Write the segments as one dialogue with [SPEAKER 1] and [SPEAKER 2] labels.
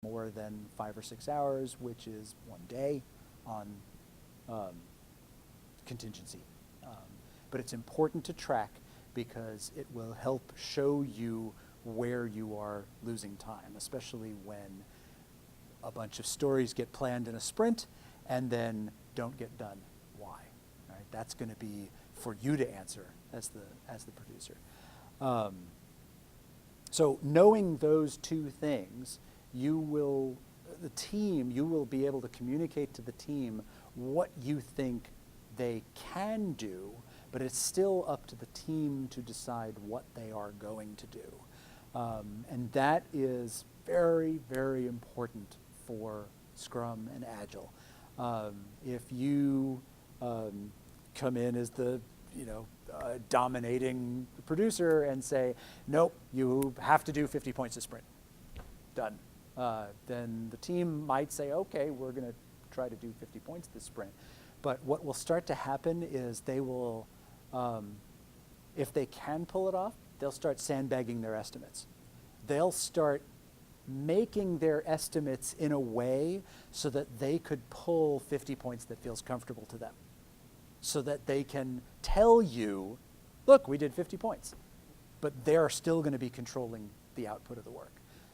[SPEAKER 1] more than 5 or 6 hours, which is 1 day on contingency. But it's important to track because it will help show you where you are losing time, especially when a bunch of stories get planned in a sprint and then don't get done. Why? Right? That's going to be for you to answer as the producer. So knowing those two things, you will be able to communicate to the team what you think they can do, but it's still up to the team to decide what they are going to do. And that is very, very important for Scrum and Agile. If you come in as the dominating producer and say, nope, you have to do 50 points a sprint, done. Then the team might say, okay, we're going to try to do 50 points this sprint. But what will start to happen is they will, if they can pull it off, they'll start sandbagging their estimates. They'll start making their estimates in a way so that they could pull 50 points that feels comfortable to them, so that they can tell you, look, we did 50 points, but they're still going to be controlling the output of the work.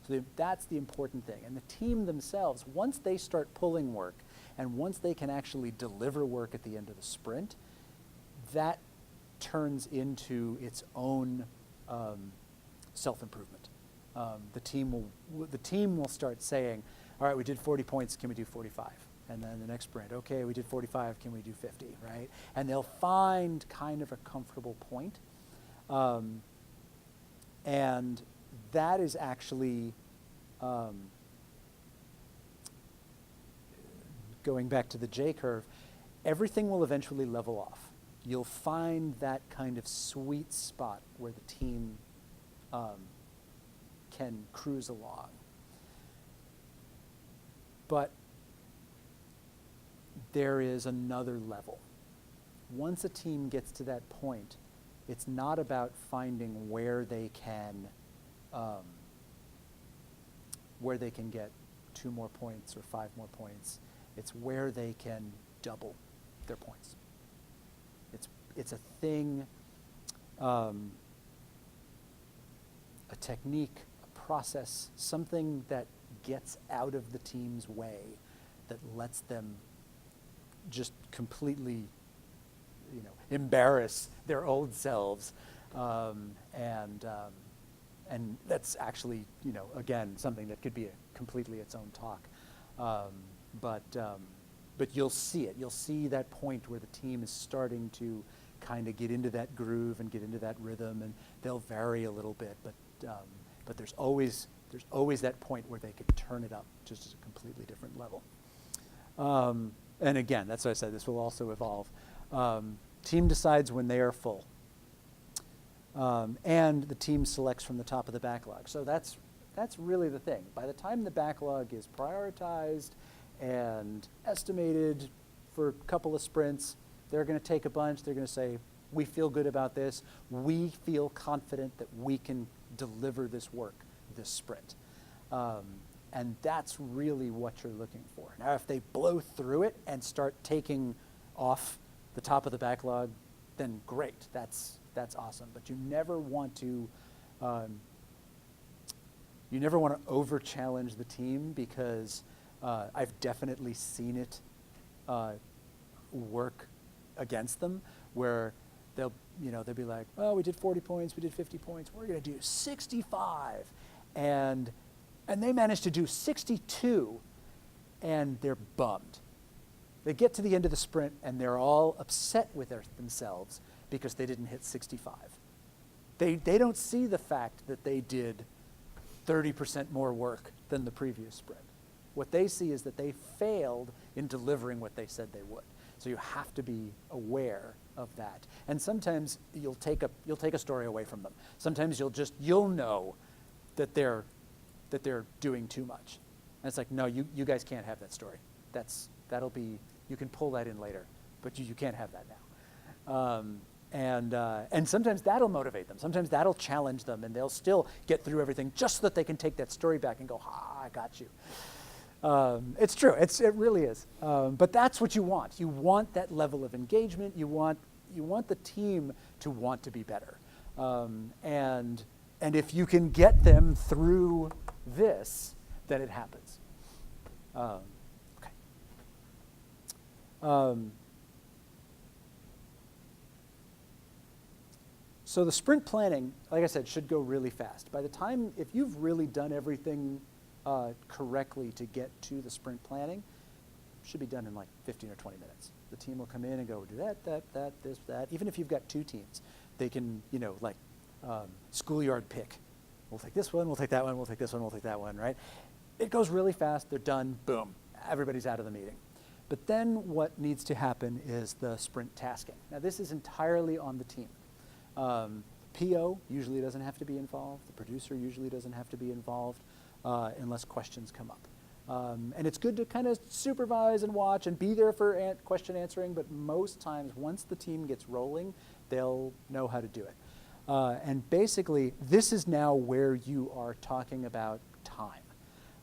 [SPEAKER 1] So that's the important thing. And the team themselves, once they start pulling work, and once they can actually deliver work at the end of the sprint, that turns into its own self-improvement. The team will start saying, all right, we did 40 points, can we do 45? And then the next sprint, okay, we did 45, can we do 50, right? And they'll find kind of a comfortable point. And that is actually, going back to the J-curve, everything will eventually level off. You'll find that kind of sweet spot where the team can cruise along. But there is another level. Once a team gets to that point, it's not about finding where they can get 2 more points or 5 more points. It's where they can double their points. It's a thing, a technique, a process, something that gets out of the team's way, that lets them just completely, embarrass their old selves, and that's actually, again, something that could be completely its own talk. But you'll see it. You'll see that point where the team is starting to kind of get into that groove and get into that rhythm, and they'll vary a little bit, but there's always that point where they could turn it up just at a completely different level. And again, that's what I said, this will also evolve. Team decides when they are full. And the team selects from the top of the backlog. So that's really the thing. By the time the backlog is prioritized and estimated for a couple of sprints, they're going to take a bunch. They're going to say, we feel good about this. We feel confident that we can deliver this work this sprint. And that's really what you're looking for. Now, if they blow through it and start taking off the top of the backlog, then great. That's awesome. But you never want to over-challenge the team, because I've definitely seen it work against them, where they'll be like, well, we did 40 points, we did 50 points, we're going to do 65, and they managed to do 62, and they're bummed. They get to the end of the sprint and they're all upset with themselves because they didn't hit 65. They don't see the fact that they did 30% more work than the previous sprint. What they see is that they failed in delivering what they said they would. So you have to be aware of that. And sometimes you'll take a story away from them. Sometimes you'll know that they're doing too much. And it's like, no, you guys can't have that story. That'll be, you can pull that in later, but you can't have that now. And sometimes that'll motivate them. Sometimes that'll challenge them, and they'll still get through everything just so that they can take that story back and go, I got you. It's true. It really is. But that's what you want. You want that level of engagement. You want the team to want to be better. And if you can get them through this, then it happens. Okay. So the sprint planning, like I said, should go really fast. By the time, if you've really done everything correctly to get to the sprint planning, it should be done in like 15 or 20 minutes. The team will come in and go, do that, this, that. Even if you've got 2 teams, they can, schoolyard pick. We'll take this one, we'll take that one, we'll take this one, we'll take that one, right? It goes really fast, they're done, boom, everybody's out of the meeting. But then what needs to happen is the sprint tasking. Now this is entirely on the team. PO usually doesn't have to be involved. The producer usually doesn't have to be involved unless questions come up. And it's good to kind of supervise and watch and be there for question answering, but most times once the team gets rolling, they'll know how to do it. And basically, this is now where you are talking about time.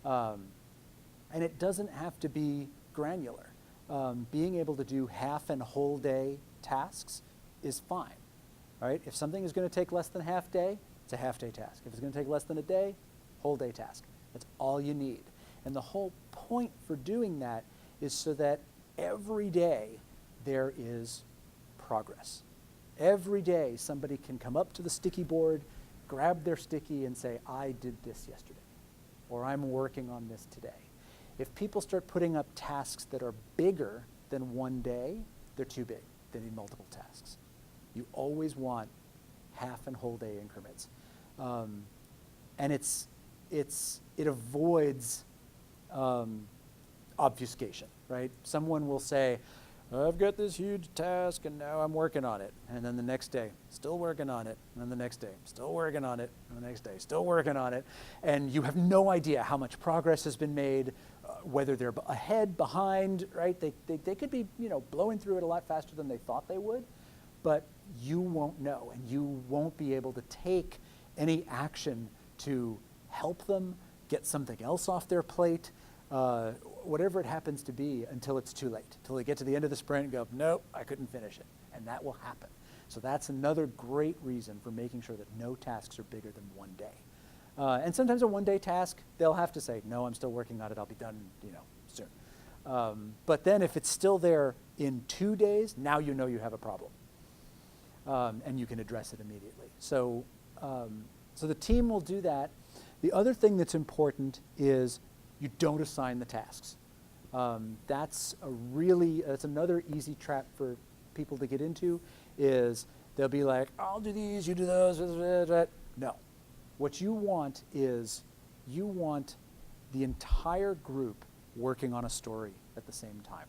[SPEAKER 1] And it doesn't have to be granular. Being able to do half and whole day tasks is fine. Right? If something is going to take less than half day, it's a half day task. If it's going to take less than a day, whole day task. That's all you need. And the whole point for doing that is so that every day there is progress. Every day somebody can come up to the sticky board, grab their sticky and say, I did this yesterday, or I'm working on this today. If people start putting up tasks that are bigger than one day, they're too big. They need multiple tasks. You always want half and whole day increments. And it avoids obfuscation, right? Someone will say, I've got this huge task and now I'm working on it. And then the next day, still working on it. And then the next day, still working on it. And the next day, still working on it. And you have no idea how much progress has been made, whether they're ahead, behind, right? They could be, blowing through it a lot faster than they thought they would. But you won't know, and you won't be able to take any action to help them get something else off their plate, whatever it happens to be, until it's too late, until they get to the end of the sprint and go, nope, I couldn't finish it, and that will happen. So that's another great reason for making sure that no tasks are bigger than one day. And sometimes a one-day task, they'll have to say, no, I'm still working on it, I'll be done, soon. But then if it's still there in 2 days, now you know you have a problem. And you can address it immediately. So the team will do that. The other thing that's important is you don't assign the tasks. That's another easy trap for people to get into, is they'll be like, I'll do these, you do those, No. What you want is you want the entire group working on a story at the same time.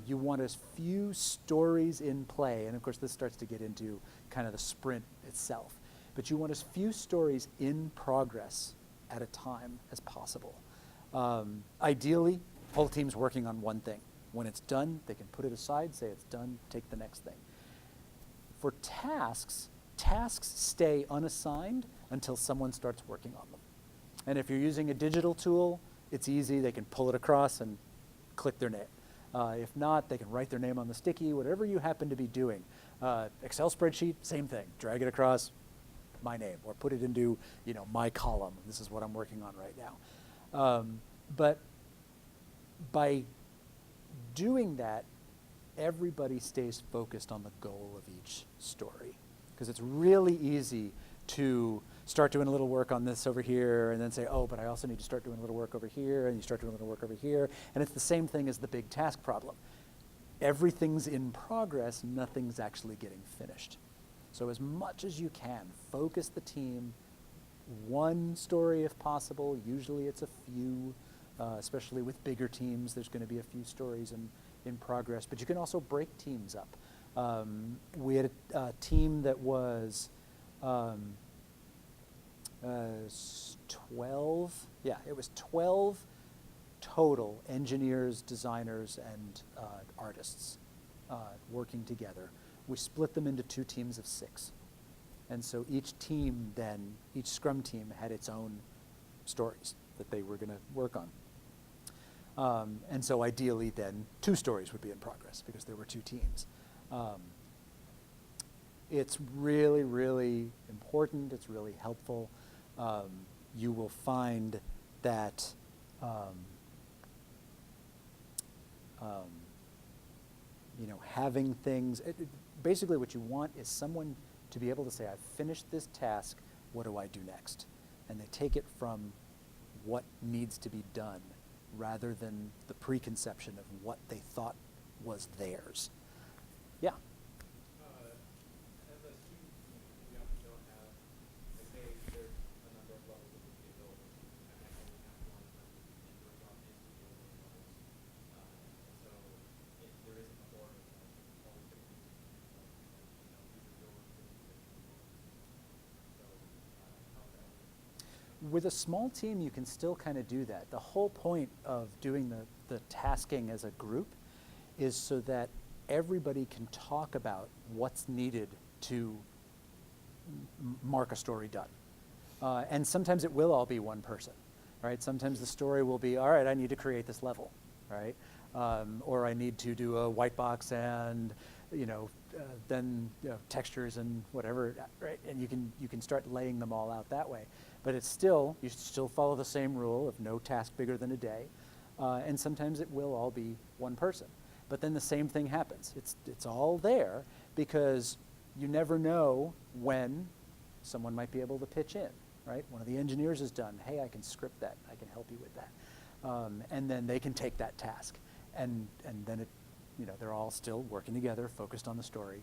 [SPEAKER 1] You want as few stories in play, and of course this starts to get into kind of the sprint itself, but you want as few stories in progress at a time as possible. Ideally, whole team's working on one thing. When it's done, they can put it aside, say it's done, take the next thing. For tasks stay unassigned until someone starts working on them. And if you're using a digital tool, it's easy, they can pull it across and click their name. If not, they can write their name on the sticky, whatever you happen to be doing. Excel spreadsheet, same thing. Drag it across, my name, or put it into my column. This is what I'm working on right now. But by doing that, everybody stays focused on the goal of each story. Because it's really easy to start doing a little work on this over here and then say, oh, but I also need to start doing a little work over here, and you start doing a little work over here. And it's the same thing as the big task problem. Everything's in progress, nothing's actually getting finished. So as much as you can, focus the team, one story if possible. Usually it's a few, especially with bigger teams, there's going to be a few stories in progress. But you can also break teams up. We had a team that was 12, it was 12 total engineers, designers, and artists working together we split them into 2 teams of 6. And so each team then, each Scrum team had its own stories that they were going to work on. And so ideally then 2 stories would be in progress because there were 2 teams. It's really, really important. It's really helpful. You will find that you know, having things, basically what you want is someone to be able to say, I've finished this task, what do I do next? And they take it from what needs to be done rather than the preconception of what they thought was theirs. Yeah?
[SPEAKER 2] As a student, we often don't have, like say there's a number of levels of the capability, and I only have one and we're dropped into the other levels. So if there isn't a board of always going to be these are yours, so how that works.
[SPEAKER 1] With a small team, you can still kind of do that. The whole point of doing the tasking as a group is so that everybody can talk about what's needed to mark a story done. And sometimes it will all be one person, right? Sometimes the story will be, all right, I need to create this level, right? Or I need to do a white box and, you know, then textures and whatever, right? And you can start laying them all out that way. But it's still, you still follow the same rule of no task bigger than a day. And sometimes it will all be one person. But then the same thing happens. It's all there because you never know when someone might be able to pitch in, right? One of the engineers is done. Hey, I can script that. I can help you with that. And then they can take that task. And then it, you know, they're all still working together, focused on the story.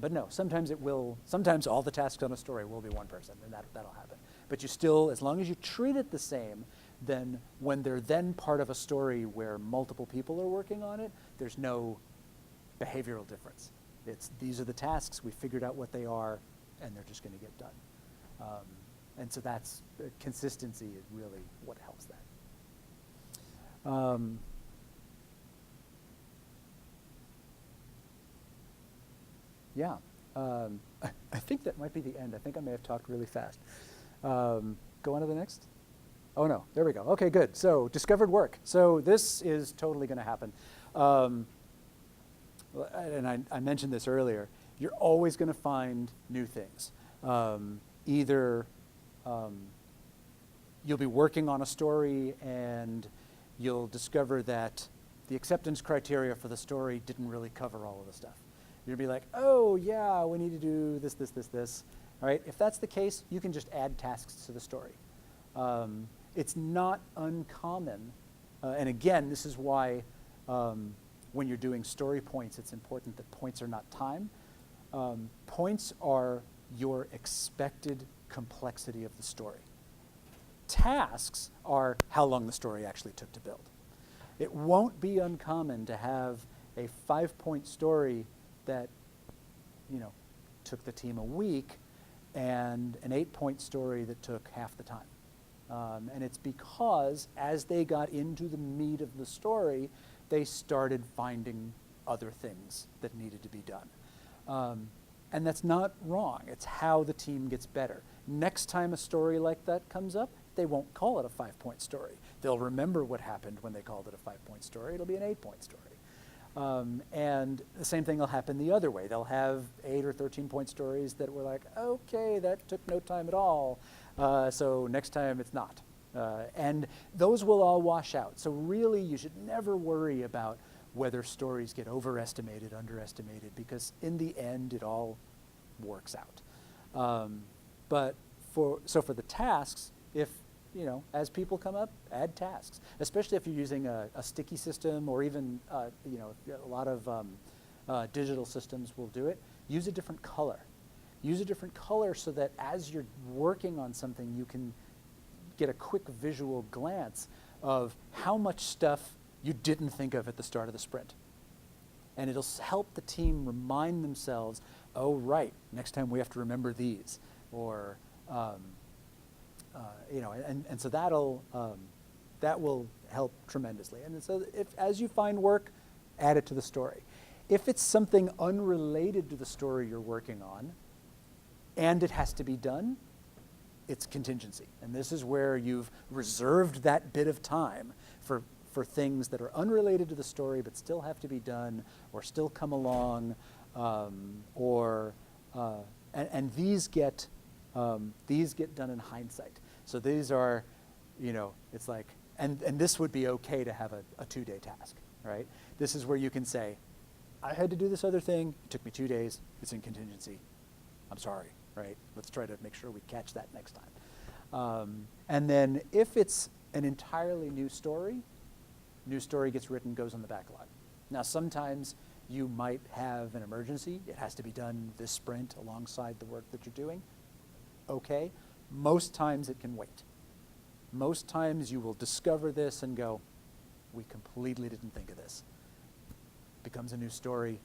[SPEAKER 1] But no, sometimes all the tasks on a story will be one person, and that'll happen. But you still, as long as you treat it the same, then when they're then part of a story where multiple people are working on it, there's no behavioral difference. It's, these are the tasks, we figured out what they are, and they're just going to get done. And so that's, consistency is really what helps that. Yeah, I think that might be the end. I think I may have talked really fast. Go on to the next. Oh no, there we go. Okay, good. So discovered work. So this is totally going to happen. And I mentioned this earlier. You're always going to find new things. Either you'll be working on a story and you'll discover that the acceptance criteria for the story didn't really cover all of the stuff. You'll be like, oh yeah, we need to do this, this, this, this. All right, if that's the case, you can just add tasks to the story. It's not uncommon, and again, this is why when you're doing story points, it's important that points are not time. Points are your expected complexity of the story. Tasks are how long the story actually took to build. It won't be uncommon to have a 5-point story that, you know, took the team a week and an 8-point story that took half the time. And it's because as they got into the meat of the story, they started finding other things that needed to be done. And that's not wrong. It's how the team gets better. Next time a story like that comes up, they won't call it a 5-point story. They'll remember what happened when they called it a 5-point story. It'll be an 8-point story. And the same thing will happen the other way. They'll have 8 or 13-point stories that were like, okay, that took no time at all, so next time it's not. And those will all wash out. So really, you should never worry about whether stories get overestimated, underestimated, because in the end, it all works out. But for the tasks, if, you know, as people come up, add tasks, especially if you're using a sticky system or even, you know, a lot of digital systems will do it. Use a different color. Use a different color so that as you're working on something, you can get a quick visual glance of how much stuff you didn't think of at the start of the sprint. And it'll help the team remind themselves, oh, right, next time we have to remember these, or, you know, and so that will help tremendously. And so as you find work, add it to the story. If it's something unrelated to the story you're working on, and it has to be done, it's contingency. And this is where you've reserved that bit of time for things that are unrelated to the story but still have to be done or still come along, and these get done in hindsight. So these are, it's like, and this would be okay to have a 2-day task, right? This is where you can say, I had to do this other thing, it took me 2 days, it's in contingency. I'm sorry, right? Let's try to make sure we catch that next time. And then if it's an entirely new story gets written, goes on the backlog. Now sometimes you might have an emergency, it has to be done this sprint alongside the work that you're doing. Okay, most times it can wait. Most times you will discover this and go, we completely didn't think of this. Becomes a new story.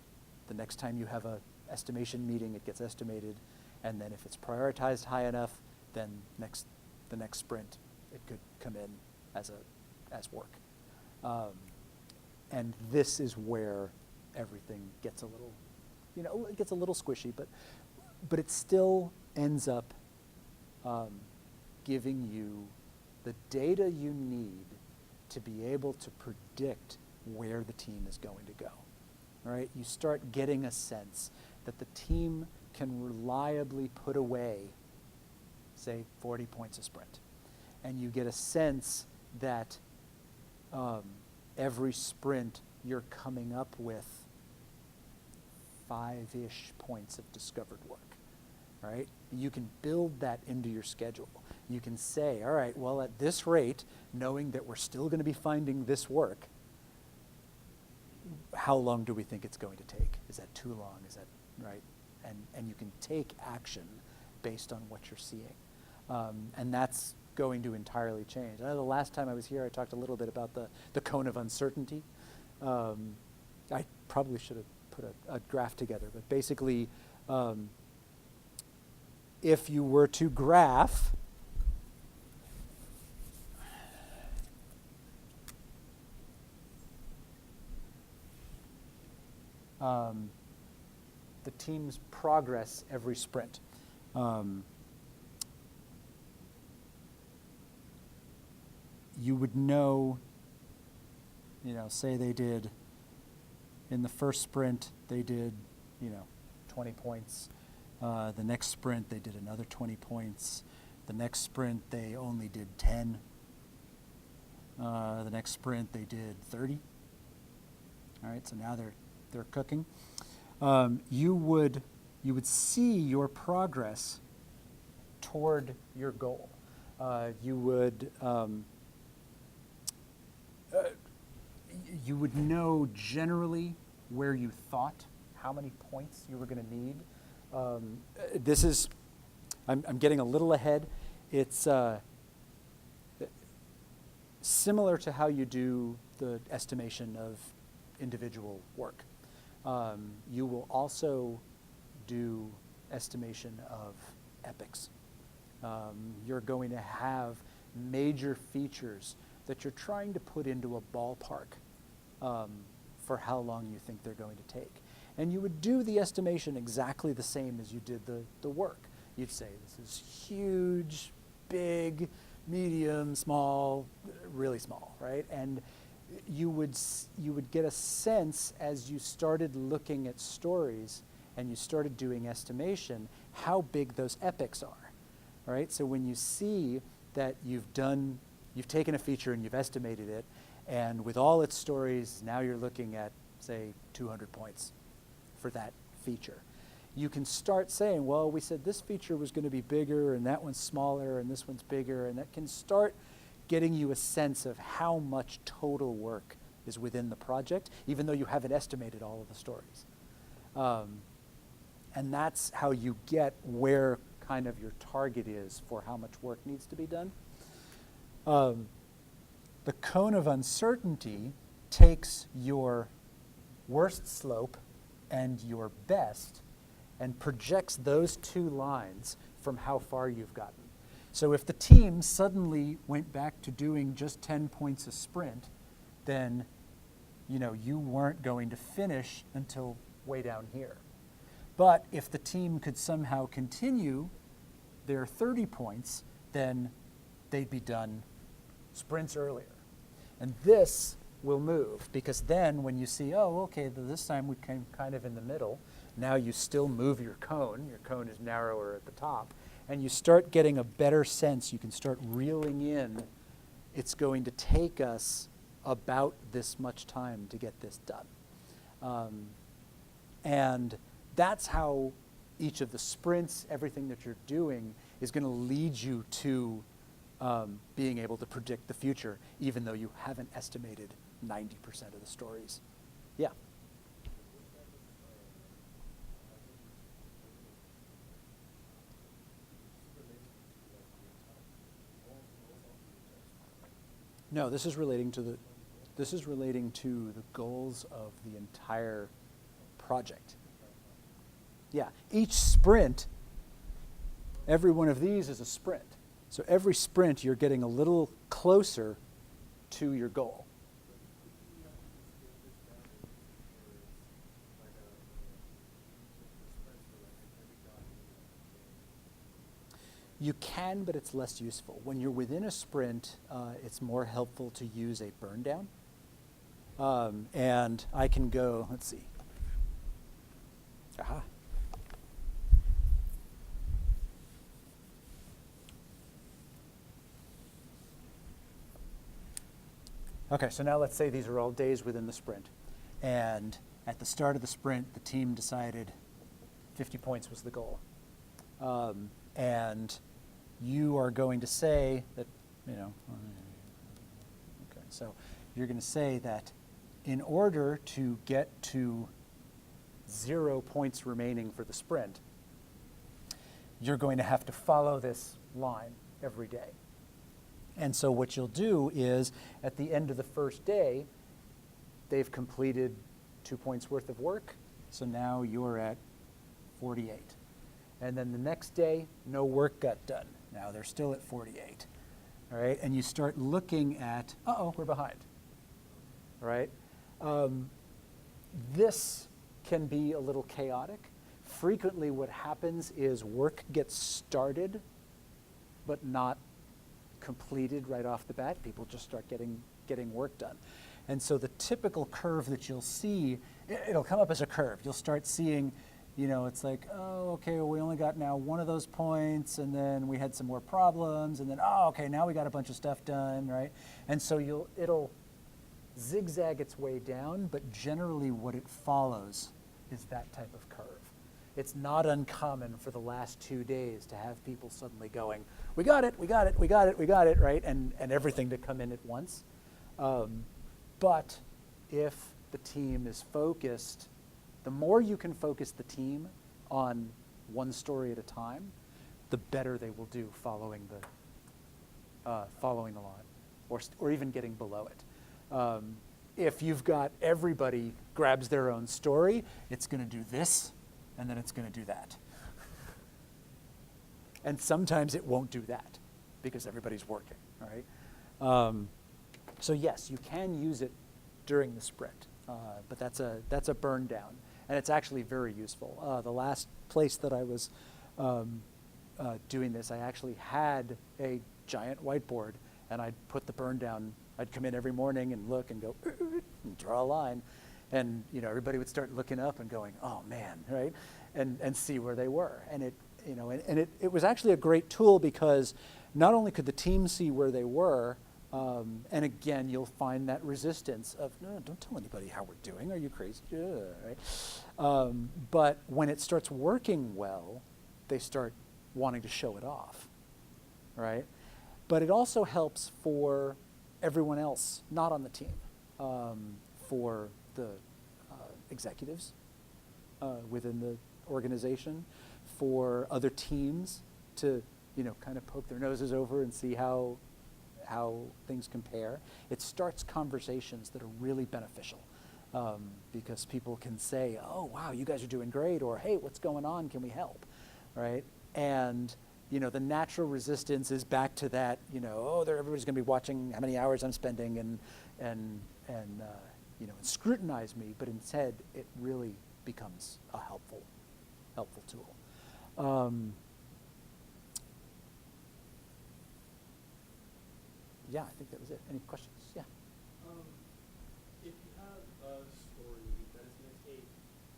[SPEAKER 1] The next time you have a estimation meeting, it gets estimated, and then if it's prioritized high enough, then the next sprint, it could come in as work. And this is where everything gets a little, it gets a little squishy, but it still ends up giving you the data you need to be able to predict where the team is going to go. All right? You start getting a sense that the team can reliably put away, say, 40 points a sprint. And you get a sense that every sprint you're coming up with 5-ish points of discovered work, right? You can build that into your schedule. You can say, all right, well, at this rate, knowing that we're still going to be finding this work, how long do we think it's going to take? Is that too long? Is that right? And you can take action based on what you're seeing. And that's going to entirely change. I know the last time I was here, I talked a little bit about the cone of uncertainty. I probably should have put a graph together, but basically, if you were to graph the team's progress every sprint. You would know, say they did, in the first sprint, they did, 20 points. The next sprint, they did another 20 points. The next sprint, they only did 10. The next sprint, they did 30. All right, so now they're cooking. You would see your progress toward your goal. You would know generally where you thought how many points you were going to need. This is, I'm getting a little ahead. It's similar to how you do the estimation of individual work. You will also do estimation of epics. You're going to have major features that you're trying to put into a ballpark for how long you think they're going to take. And you would do the estimation exactly the same as you did the work. You'd say, this is huge, big, medium, small, really small, right? And you would get a sense as you started looking at stories and you started doing estimation, how big those epics are, right? So when you see that you've taken a feature and you've estimated it, and with all its stories, now you're looking at, say, 200 points for that feature. You can start saying, well, we said this feature was going to be bigger, and that one's smaller, and this one's bigger, and that can start getting you a sense of how much total work is within the project, even though you haven't estimated all of the stories. And that's how you get where kind of your target is for how much work needs to be done. The cone of uncertainty takes your worst slope and your best and projects those two lines from how far you've gotten. So if the team suddenly went back to doing just 10 points a sprint, then you weren't going to finish until way down here. But if the team could somehow continue their 30 points, then they'd be done sprints earlier. And this will move, because then when you see, oh, okay, this time we came kind of in the middle, now you still move your cone is narrower at the top, and you start getting a better sense, you can start reeling in, it's going to take us about this much time to get this done. And that's how each of the sprints, everything that you're doing, is going to lead you to being able to predict the future, even though you haven't estimated 90% of the stories. Yeah? No, this is relating to the goals of the entire project. Yeah, each sprint, every one of these is a sprint. So every sprint, you're getting a little closer to your goal. You can, but it's less useful. When you're within a sprint, it's more helpful to use a burn down. And I can go, let's see. Aha. Okay, so now let's say these are all days within the sprint. And at the start of the sprint, the team decided 50 points was the goal. And you are going to say that, okay, so you're going to say that in order to get to 0 points remaining for the sprint, you're going to have to follow this line every day. And so what you'll do is, at the end of the first day, they've completed 2 points worth of work, so now you're at 48. And then the next day, no work got done. Now they're still at 48, all right? And you start looking at, we're behind, all right? This can be a little chaotic. Frequently what happens is work gets started, but not completed right off the bat. People just start getting work done. And so the typical curve that you'll see, it'll come up as a curve. You'll start seeing, it's like, oh, okay, well, we only got now one of those points, and then we had some more problems, and then, oh, okay, now we got a bunch of stuff done, right? And so it'll zigzag its way down, but generally what it follows is that type of curve. It's not uncommon for the last 2 days to have people suddenly going, we got it, we got it, we got it, we got it, right? And everything to come in at once. But if the team is focused, the more you can focus the team on one story at a time, the better they will do following the line, or even getting below it. If you've got everybody grabs their own story, it's going to do this, and then it's going to do that. And sometimes it won't do that because everybody's working, all right? So yes, you can use it during the sprint, but that's a burn down, and it's actually very useful. The last place that I was doing this, I actually had a giant whiteboard, and I'd put the burn down. I'd come in every morning and look and go and draw a line, and everybody would start looking up and going, oh man, right, and see where they were, and it was actually a great tool because not only could the team see where they were, and again, you'll find that resistance of, no, don't tell anybody how we're doing. Are you crazy? Right? But when it starts working well, they start wanting to show it off, right? But it also helps for everyone else not on the team, for the executives within the organization, for other teams to kind of poke their noses over and see how things compare. It starts conversations that are really beneficial because people can say, oh, wow, you guys are doing great, or hey, what's going on? Can we help, right? And the natural resistance is back to that, everybody's going to be watching how many hours I'm spending and and scrutinize me, but instead it really becomes a helpful tool. Yeah, I think that was it. Any questions? Yeah.
[SPEAKER 2] If you have a story that is going to take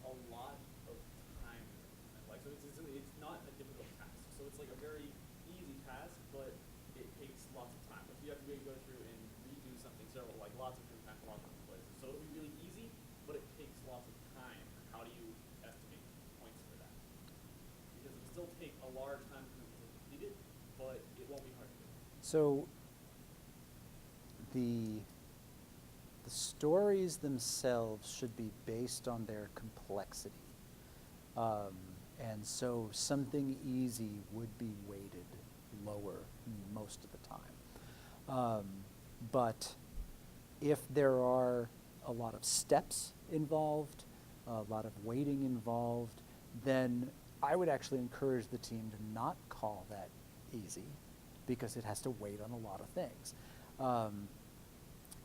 [SPEAKER 2] a lot of time to implement, like, so it's not a difficult task. So it's like a very easy task, but it takes lots of time. If you have to go through and redo something several, like lots of different times, lots of different places. So it would be really easy, but it takes lots of time. How do you estimate points for that? Because it'll still take a large time to complete it, but it won't be hard to do.
[SPEAKER 1] So the stories themselves should be based on their complexity. And so something easy would be weighted lower most of the time. But if there are a lot of steps involved, a lot of weighting involved, then I would actually encourage the team to not call that easy, because it has to wait on a lot of things.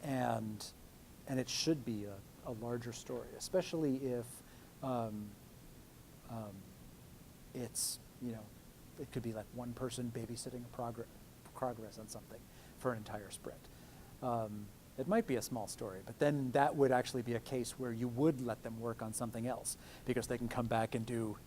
[SPEAKER 1] And it should be a larger story, especially if it's, it could be like one person babysitting progress on something for an entire sprint. It might be a small story, but then that would actually be a case where you would let them work on something else, because they can come back and do